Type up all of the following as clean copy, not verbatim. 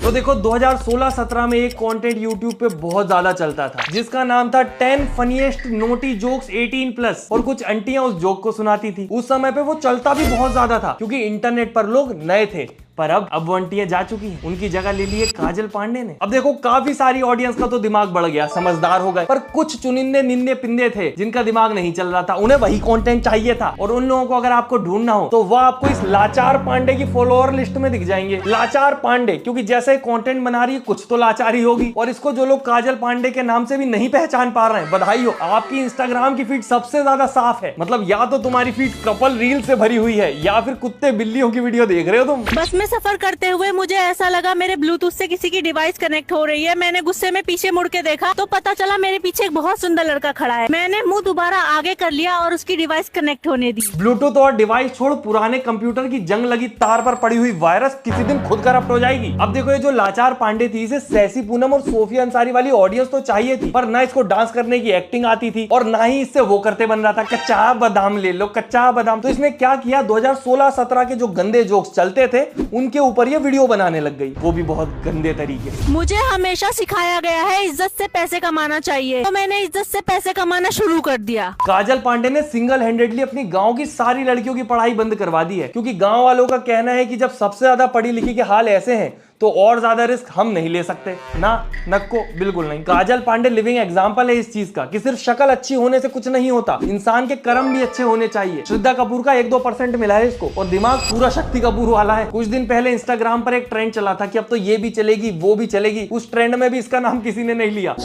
तो देखो 2016-17 में एक कंटेंट यूट्यूब पे बहुत ज्यादा चलता था जिसका नाम था 10 फनीएस्ट नोटी जोक्स 18+ और कुछ आंटियां उस जोक को सुनाती थी। उस समय पे वो चलता भी बहुत ज्यादा था क्योंकि इंटरनेट पर लोग नए थे। पर अब वो आंटियां जा चुकी हैं, उनकी जगह ले ली है काजल पांडे ने। अब देखो काफी सारी ऑडियंस का तो दिमाग बढ़ गया, समझदार हो गए, पर कुछ चुनिंदे निंदे पिंदे थे जिनका दिमाग नहीं चल रहा था, उन्हें वही कंटेंट चाहिए था। और उन लोगों को अगर आपको ढूंढना हो तो वह आपको इस लाचार पांडे की फॉलोअर लिस्ट में दिख जाएंगे। लाचार पांडे, क्योंकि जैसे कंटेंट बना रही है कुछ तो लाचारी होगी। और इसको जो लोग काजल पांडे के नाम से भी नहीं पहचान पा रहे हैं, बधाई हो, आपकी इंस्टाग्राम की फीड सबसे ज्यादा साफ है। मतलब या तो तुम्हारी फीड कपल रील से भरी हुई है या फिर कुत्ते बिल्लियों की वीडियो देख रहे हो तुम। बस में सफर करते हुए मुझे ऐसा लगा मेरे ब्लूटूथ से किसी की डिवाइस कनेक्ट हो रही है। मैंने गुस्से में पीछे मुड़ के देखा तो पता चला मेरे पीछे एक बहुत सुंदर लड़का खड़ा है। मैंने मुंह दोबारा आगे कर लिया और उसकी डिवाइस कनेक्ट होने दी। ब्लूटूथ और डिवाइस छोड़, पुराने कंप्यूटर की जंग लगी तार पर पड़ी हुई वायरस किसी दिन खुद करप्ट हो जाएगी। अब देखो ये जो लाचार पांडे थी, इसे सैसी पूनम और सोफिया अंसारी वाली ऑडियंस तो चाहिए थी, पर ना इसको डांस करने की एक्टिंग आती थी और ना ही इससे वो करते बन रहा था, कच्चा बादाम ले लो कच्चा बादाम। तो इसने क्या किया, 2016-17 के जो गंदे जोक्स चलते थे उनके ऊपर ये वीडियो बनाने लग गई, वो भी बहुत गंदे तरीके से। मुझे हमेशा सिखाया गया है इज्जत से पैसे कमाना चाहिए, तो मैंने इज्जत से पैसे कमाना शुरू कर दिया। काजल पांडे ने सिंगल हैंडेडली अपनी गांव की सारी लड़कियों की पढ़ाई बंद करवा दी है, क्योंकि गांव वालों का कहना है कि जब सबसे ज्यादा पढ़ी लिखी के हाल ऐसे हैं तो और ज्यादा रिस्क हम नहीं ले सकते ना, नक्को बिल्कुल नहीं। काजल पांडे लिविंग एग्जांपल है इस चीज का कि सिर्फ शक्ल अच्छी होने से कुछ नहीं होता, इंसान के कर्म भी अच्छे होने चाहिए। श्रद्धा कपूर का 1-2% मिला है इसको और दिमाग पूरा शक्ति कपूर वाला है। कुछ दिन पहले इंस्टाग्राम पर एक ट्रेंड चला था कि अब तो ये भी चलेगी वो भी चलेगी, उस ट्रेंड में भी इसका नाम किसी ने नहीं लिया।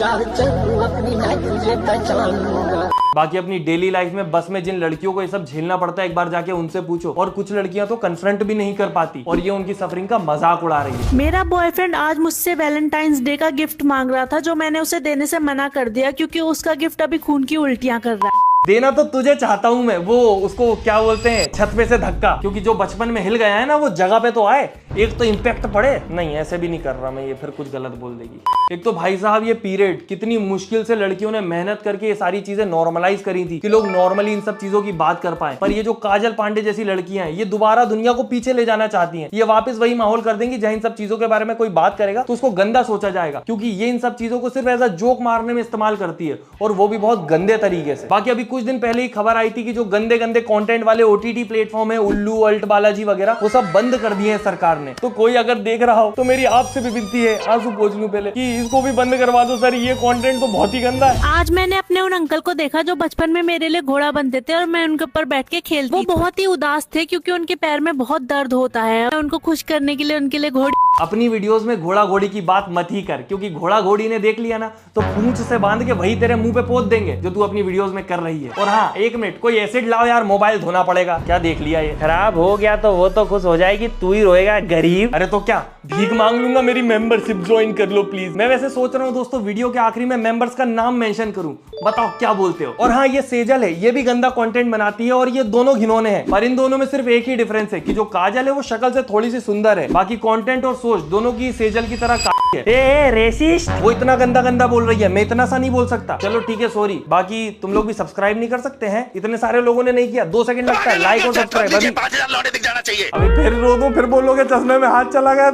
बाकी अपनी डेली लाइफ में बस में जिन लड़कियों को ये सब झेलना पड़ता है एक बार जाके उनसे पूछो, और कुछ लड़कियां तो कन्फ्रंट भी नहीं कर पाती और ये उनकी सफरिंग का मजाक उड़ा रही है। मेरा बॉयफ्रेंड आज मुझसे वैलेंटाइंस डे का गिफ्ट मांग रहा था, जो मैंने उसे देने से मना कर दिया क्योंकि उसका गिफ्ट अभी खून की उल्टियां कर रहा है। देना तो तुझे चाहता हूं मैं, वो उसको क्या बोलते हैं, छत पे से धक्का, क्योंकि जो बचपन में हिल गया है ना वो जगह पे तो आए, एक तो इम्पैक्ट पड़े। नहीं ऐसे भी नहीं कर रहा मैं, ये फिर कुछ गलत बोल देगी। एक तो भाई साहब ये पीरियड कितनी मुश्किल से लड़कियों ने मेहनत करके ये सारी चीजें नॉर्मलाइज करी थी कि लोग नॉर्मली इन सब चीजों की बात कर पाए, पर ये जो काजल पांडे जैसी लड़कियां हैं ये दोबारा दुनिया को पीछे ले जाना चाहती हैं। ये वापस वही माहौल कर देंगी जहां इन सब चीजों के बारे में कोई बात करेगा तो उसको गंदा सोचा जाएगा, क्योंकि ये इन सब चीजों को सिर्फ एज अ जोक मारने में इस्तेमाल करती है और वो भी बहुत गंदे तरीके से। बाकी अभी कुछ दिन पहले ही खबर आई थी कि जो गंदे गंदे कंटेंट वाले ओटीटी प्लेटफॉर्म है, उल्लू, अल्ट बालाजी वगैरह, वो सब बंद कर दिए हैं सरकार ने। तो कोई अगर देख रहा हो तो मेरी आपसे भी विनती है, आंसू पोंछ लूं पहले, कि इसको भी बंद करवा दो सर, ये कंटेंट तो बहुत ही गंदा है। आज मैंने अपने उन अंकल को देखा जो बचपन में मेरे लिए घोड़ा बनते थे और मैं उनके ऊपर बैठ के खेलती। वो बहुत ही उदास थे क्योंकि उनके पैर में बहुत दर्द होता है। उनको खुश करने के लिए उनके लिए घोड़ी। अपनी वीडियोस में घोड़ा घोड़ी की बात मत ही कर, क्योंकि घोड़ा घोड़ी ने देख लिया ना तो पूंछ से बांध के वही तेरे मुंह पे पोत देंगे जो तू अपनी वीडियोस में कर रही है। और हाँ, 1 मिनट, कोई एसिड लाओ यार, मोबाइल धोना पड़ेगा। क्या देख लिया, ये खराब हो गया तो वो तो खुश हो जाएगी, तू ही रोएगा गरीब। अरे तो क्या भीख मांग लूंगा, मेरी मेंबरशिप ज्वाइन कर लो प्लीज। मैं वैसे सोच रहा हूँ दोस्तों वीडियो के आखिरी में मेंबर्स का नाम मेंशन करूं, बताओ क्या बोलते हो। और हाँ, ये सेजल है, ये भी गंदा कंटेंट बनाती है और ये दोनों घिनौने हैं, पर इन दोनों में सिर्फ एक ही डिफरेंस है कि जो काजल है वो शक्ल से थोड़ी सी सुंदर है, बाकी कंटेंट और सोच दोनों की सेजल की तरह है। ए रेसिस्ट, वो इतना गंदा गंदा बोल रही है, मैं इतना सा नहीं बोल सकता। चलो ठीक है, सॉरी। बाकी तुम लोग भी सब्सक्राइब नहीं कर सकते हैं, इतने सारे लोगों ने नहीं किया, 2 सेकंड लगता है, लाइक और सब्सक्राइब। अभी 5000 लौटे दिख जाना चाहिए। अभी फिर रो दो, फिर बोलोगे चश्मे में हाथ चला गया।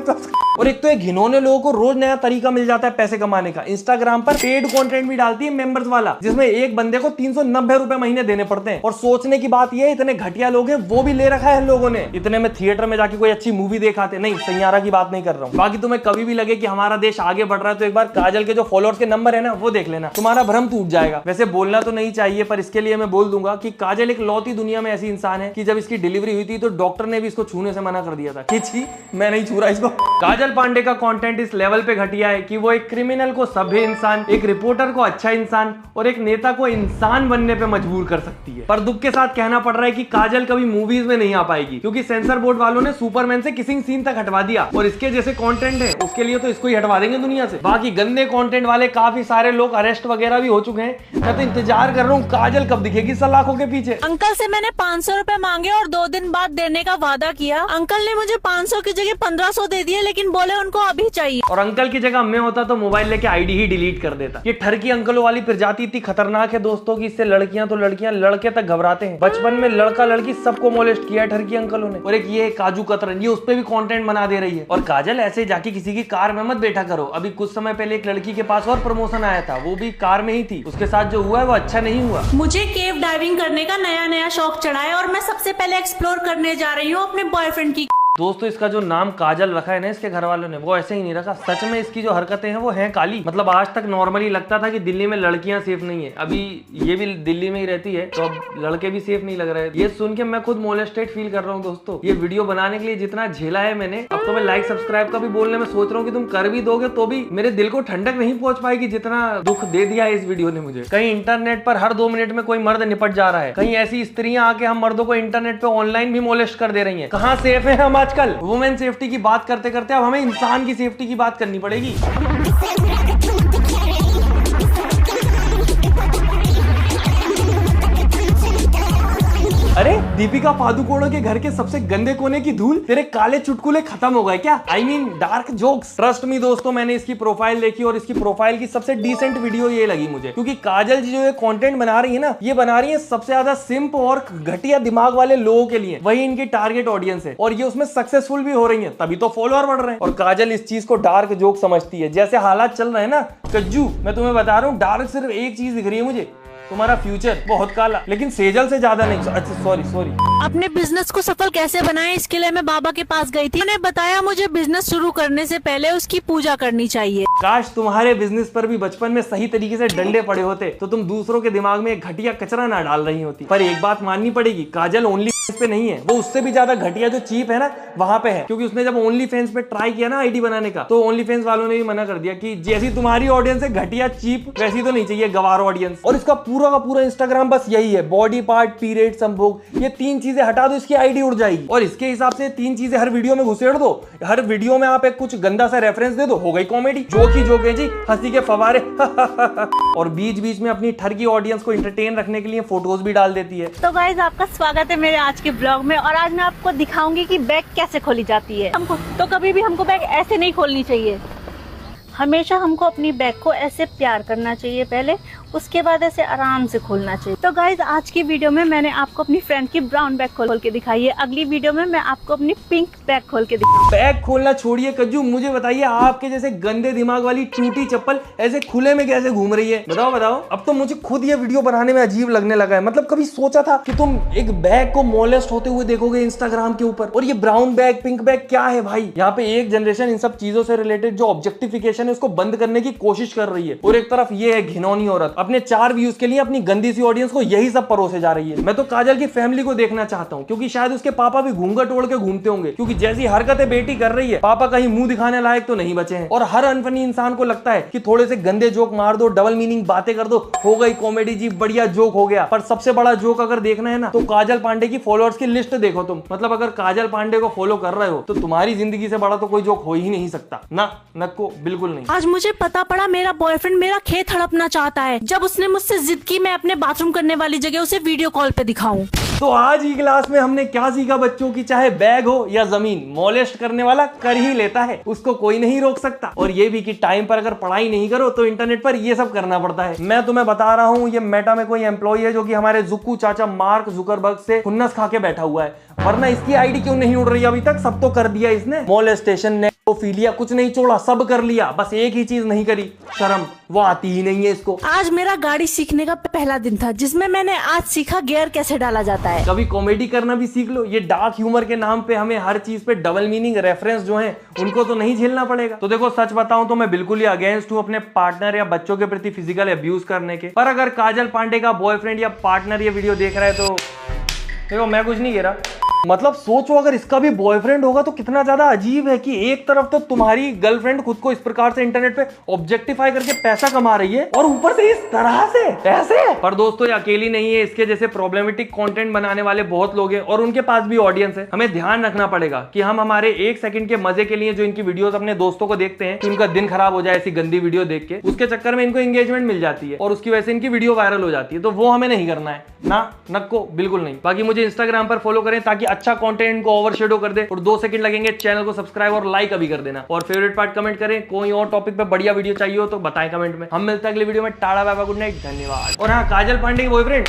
और एक तो ये घिनौने लोगों को रोज नया तरीका मिल जाता है पैसे कमाने का। इंस्टाग्राम पर पेड कंटेंट भी डालती है मेंबर्स वाला, जिसमें एक बंदे को 390 रुपए महीने देने पड़ते हैं। और सोचने की बात ये, इतने घटिया लोग हैं वो भी ले रखा है लोगों ने। इतने में थिएटर में जाके कोई अच्छी मूवी देखाते नहीं, सैयारा की बात नहीं कर रहा हूँ। बाकी तुम्हें कभी भी लगे कि हमारा देश आगे बढ़ रहा है तो एक बार काजल के जो फॉलोअर्स के नंबर है ना वो देख लेना, तुम्हारा भ्रम टूट जाएगा। वैसे बोलना तो नहीं चाहिए, पर इसके लिए मैं बोल दूंगा कि काजल एक लौती दुनिया में ऐसी इंसान है कि जब इसकी डिलीवरी हुई थी तो डॉक्टर ने भी इसको छूने से मना कर दिया था कि छी, मैं नहीं छू रहा इसको। काजल पांडे का कंटेंट इस लेवल पे घटिया है कि वो एक क्रिमिनल को सभ्य इंसान, एक रिपोर्टर को अच्छा इंसान और एक नेता को इंसान बनने पे मजबूर कर सकती है। पर दुख के साथ कहना पड़ रहा है कि काजल कभी मूवीज में नहीं आ पाएगी, क्योंकि सेंसर बोर्ड वालों ने सुपरमैन से किसिंग सीन तक हटवा दिया और इसके जैसे कंटेंट है उसके लिए तो इसको ही हटवा देंगे दुनिया से। बाकी गंदे कंटेंट वाले काफी सारे लोग अरेस्ट वगैरह भी हो चुके हैं। मैं तो इंतजार कर रहा हूँ काजल कब दिखेगी सलाखों के पीछे। अंकल से मैंने 500 रुपए मांगे और 2 दिन बाद देने का वादा किया। अंकल ने मुझे 500 की जगह 1500 दे दिए, लेकिन बोले उनको अभी चाहिए। और अंकल की जगह मैं होता तो मोबाइल लेके आईडी ही डिलीट कर देता। ये ठरकी अंकलों वाली प्रजाति इतनी खतरनाक है दोस्तों की इससे लड़कियां तो लड़कियां लड़के तक घबराते हैं। बचपन में लड़का लड़की सबको मोलेस्ट किया है ठरकी अंकलों ने। और एक ये काजू कतरन, ये उस पे भी कंटेंट बना दे रही है। और काजल ऐसे जाके किसी की कार में मत बैठा करो। अभी कुछ समय पहले एक लड़की के पास और प्रमोशन आया था, वो भी कार में ही थी, उसके साथ जो हुआ है वो अच्छा नहीं हुआ। मुझे केव डाइविंग करने का नया शौक चढ़ा है और मैं सबसे पहले एक्सप्लोर करने जा रही हूँ अपने बॉयफ्रेंड की। दोस्तों इसका जो नाम काजल रखा है ना इसके घर वालों ने, वो ऐसे ही नहीं रखा। सच में इसकी जो हरकतें हैं वो हैं काली। मतलब आज तक नॉर्मली लगता था कि दिल्ली में लड़कियां सेफ नहीं है, अभी ये भी दिल्ली में ही रहती है तो अब लड़के भी सेफ नहीं लग रहे हैं। ये सुन के मैं खुद मोलेस्टेड फील कर रहा हूँ दोस्तों। ये वीडियो बनाने के लिए जितना झेला है मैंने, अब तो मैं लाइक सब्सक्राइब का भी बोलने में सोच रहा हूँ कि तुम कर भी दोगे तो भी मेरे दिल को ठंडक नहीं पहुंच पाएगी जितना दुख दे दिया है इस वीडियो ने मुझे। कहीं इंटरनेट पर हर 2 मिनट में कोई मर्द निपट जा रहा है, कहीं ऐसी स्त्रियां आके हम मर्दों को इंटरनेट पे ऑनलाइन भी मोलेस्ट कर दे रही है। कहाँ सेफ है हम आजकल? वुमेन सेफ्टी की बात करते करते अब हमें इंसान की सेफ्टी की बात करनी पड़ेगी। अरे दीपिका पादुकोण के घर के सबसे गंदे कोने की धूल, तेरे काले चुटकुले खत्म हो गए क्या? I mean dark jokes. Trust me दोस्तों, मैंने इसकी प्रोफाइल देखी और इसकी प्रोफाइल की सबसे डिसेंट वीडियो ये लगी मुझे, क्योंकि काजल जी जो ये कंटेंट बना रही है ना, ये बना रही है सबसे ज्यादा सिंप और घटिया दिमाग वाले लोगों के लिए। वही इनकी टारगेट ऑडियंस है और ये उसमें सक्सेसफुल भी हो रही है, तभी तो फॉलोअर बढ़ रहे हैं। और काजल इस चीज को डार्क जोक समझती है। जैसे हालात चल रहे हैं ना कज्जू, मैं तुम्हें बता रहा हूँ, डार्क सिर्फ एक चीज दिख रही है मुझे, तुम्हारा फ्यूचर बहुत काला, लेकिन सेजल से ज्यादा नहीं। अच्छा सॉरी। अपने बिजनेस को सफल कैसे बनाएं, इसके लिए मैं बाबा के पास गई थी। उन्होंने बताया मुझे बिजनेस शुरू करने से पहले उसकी पूजा करनी चाहिए। काश तुम्हारे बिजनेस पर भी बचपन में सही तरीके से डंडे पड़े होते तो तुम दूसरों के दिमाग में एक घटिया कचरा ना डाल रही होती। पर एक बात माननी पड़ेगी, काजल ओनली पे नहीं है, वो उससे भी ज्यादा घटिया जो चीप है ना वहां पे है। क्योंकि उसने जब ओनली फैंस पे ट्राई किया ना आईडी बनाने का, तो ओनली फैंस वालों ने भी मना कर दिया कि जैसी तुम्हारी ऑडियंस है घटिया चीप, वैसी तो नहीं चाहिए गवार ऑडियंस। और इसका पूरा का पूरा इंस्टाग्राम बस यही है, बॉडी पार्ट, पीरियड, संभोग, ये 3 चीजें हटा दो इसकी आईडी उड़ जाएगी। और इसके हिसाब से 3 चीजें हर वीडियो में घुसेड़ दो, हर वीडियो में आप एक कुछ गंदा सा रेफरेंस दे दो, हो गई कॉमेडी। जोक ही जोक है जी, हंसी के फवारे। और बीच बीच में अपनी ठर की ऑडियंस को एंटरटेन रखने के लिए फोटोज भी डाल देती है। तो गाइस आपका स्वागत है मेरे आज के ब्लॉग में, और आज मैं आपको दिखाऊंगी कि बैग कैसे खोली जाती है। हमको तो कभी भी हमको बैग ऐसे नहीं खोलनी चाहिए, हमेशा हमको अपनी बैग को ऐसे प्यार करना चाहिए पहले, उसके बाद ऐसे आराम से खोलना चाहिए। तो गाइज आज की वीडियो में मैंने आपको अपनी फ्रेंड की ब्राउन बैग खोल के दिखाई है, अगली वीडियो में मैं आपको अपनी पिंक बैग खोल के दिखाऊंगी। बैग खोलना छोड़िए कज्जू, मुझे बताइए आपके जैसे गंदे दिमाग वाली टूटी चप्पल ऐसे खुले में कैसे घूम रही है? बताओ। अब तो मुझे खुद ये वीडियो बनाने में अजीब लगने लगा है। मतलब कभी सोचा था कि तुम एक बैग को मोलेस्ट होते हुए देखोगे इंस्टाग्राम के ऊपर? और ये ब्राउन बैग, पिंक बैग क्या है भाई? यहाँ पे एक जनरेशन इन सब चीजों से रिलेटेड जो ऑब्जेक्टिफिकेशन है उसको बंद करने की कोशिश कर रही है, और एक तरफ ये है घिनौनी औरत अपने 4 व्यूज के लिए अपनी गंदी सी ऑडियंस को यही सब परोसे जा रही है। मैं तो काजल की फैमिली को देखना चाहता हूँ, क्योंकि शायद उसके पापा भी घूंघट ओढ़ के घूमते होंगे, क्योंकि जैसी हरकतें बेटी कर रही है पापा कहीं मुंह दिखाने लायक तो नहीं बचे हैं। और हर अनफनी इंसान को लगता है कि थोड़े से गंदे जोक मार दो, डबल मीनिंग बातें कर दो, हो गई कॉमेडी जी, बढ़िया जोक हो गया। पर सबसे बड़ा जोक अगर देखना है ना तो काजल पांडे की फॉलोअर्स की लिस्ट देखो तुम। मतलब अगर काजल पांडे को फॉलो कर रहे हो तो तुम्हारी जिंदगी से बड़ा तो कोई जोक हो ही नहीं सकता ना, नको बिल्कुल नहीं। आज मुझे पता पड़ा मेरा बॉयफ्रेंड मेरा खेत हड़पना चाहता है, जब उसने मुझसे जिद की मैं अपने बाथरूम करने वाली जगह उसे वीडियो कॉल पे दिखाऊं। तो आज की क्लास में हमने क्या सीखा बच्चों की, चाहे बैग हो या जमीन, मोलेस्ट करने वाला कर ही लेता है, उसको कोई नहीं रोक सकता। और ये भी कि टाइम पर अगर पढ़ाई नहीं करो तो इंटरनेट पर ये सब करना पड़ता है। मैं तुम्हें बता रहा हूँ, ये मेटा में कोई एम्प्लॉय है जो कि हमारे जुक्कू चाचा मार्क जुकरबर्ग से खुन्नस खा के बैठा हुआ है, वरना इसकी आईडी क्यों नहीं उड़ रही अभी तक? सब तो कर दिया इसने, मोलेस्टेशन, नेक्रोफिलिया, कुछ नहीं छोड़ा, सब कर लिया, बस एक ही चीज नहीं करी, शर्म, वो आती ही नहीं है इसको। आज मेरा गाड़ी सीखने का पहला दिन था, जिसमें मैंने आज सीखा गियर कैसे डाला जाता है। कभी कॉमेडी करना भी सीख लो, ये डार्क ह्यूमर के नाम पे हमें हर चीज पे डबल मीनिंग रेफरेंस जो है उनको तो नहीं झेलना पड़ेगा। तो देखो सच बताऊं तो मैं बिल्कुल ही अगेंस्ट हूँ अपने पार्टनर या बच्चों के प्रति फिजिकल अब्यूज करने के। पर अगर काजल पांडे का बॉयफ्रेंड या पार्टनर ये वीडियो देख रहा है तो देखो मैं कुछ नहीं कह रहा, मतलब सोचो अगर इसका भी बॉयफ्रेंड होगा तो कितना ज्यादा अजीब है कि एक तरफ तो तुम्हारी गर्लफ्रेंड खुद को इस प्रकार से इंटरनेट पे ऑब्जेक्टिफाई करके पैसा कमा रही है और ऊपर से इस तरह से ऐसे। पर दोस्तों ये अकेली नहीं है, इसके जैसे प्रॉब्लमेटिक कंटेंट बनाने वाले बहुत लोग हैं और उनके पास भी ऑडियंस है। हमें ध्यान रखना पड़ेगा कि हम हमारे 1 सेकंड के मजे के लिए जो इनकी वीडियोस अपने दोस्तों को देखते हैं कि उनका दिन खराब हो जाए ऐसी गंदी वीडियो देख के, उसके चक्कर में इनको एंगेजमेंट मिल जाती है और उसकी वजह से इनकी वीडियो वायरल हो जाती है। तो वो हमें नहीं करना है ना, नको बिल्कुल नहीं। बाकी मुझे इंस्टाग्राम पर फॉलो करें ताकि अच्छा कंटेंट को ओवरशेडो कर दे, और 2 सेकंड लगेंगे, चैनल को सब्सक्राइब और लाइक अभी कर देना, और फेवरेट पार्ट कमेंट करें। कोई और टॉपिक पे बढ़िया वीडियो चाहिए हो तो बताएं कमेंट में। हम मिलते हैं अगले वीडियो में। Tata bye bye, good night, धन्यवाद। और हाँ, काजल पांडे की बॉयफ्रेंड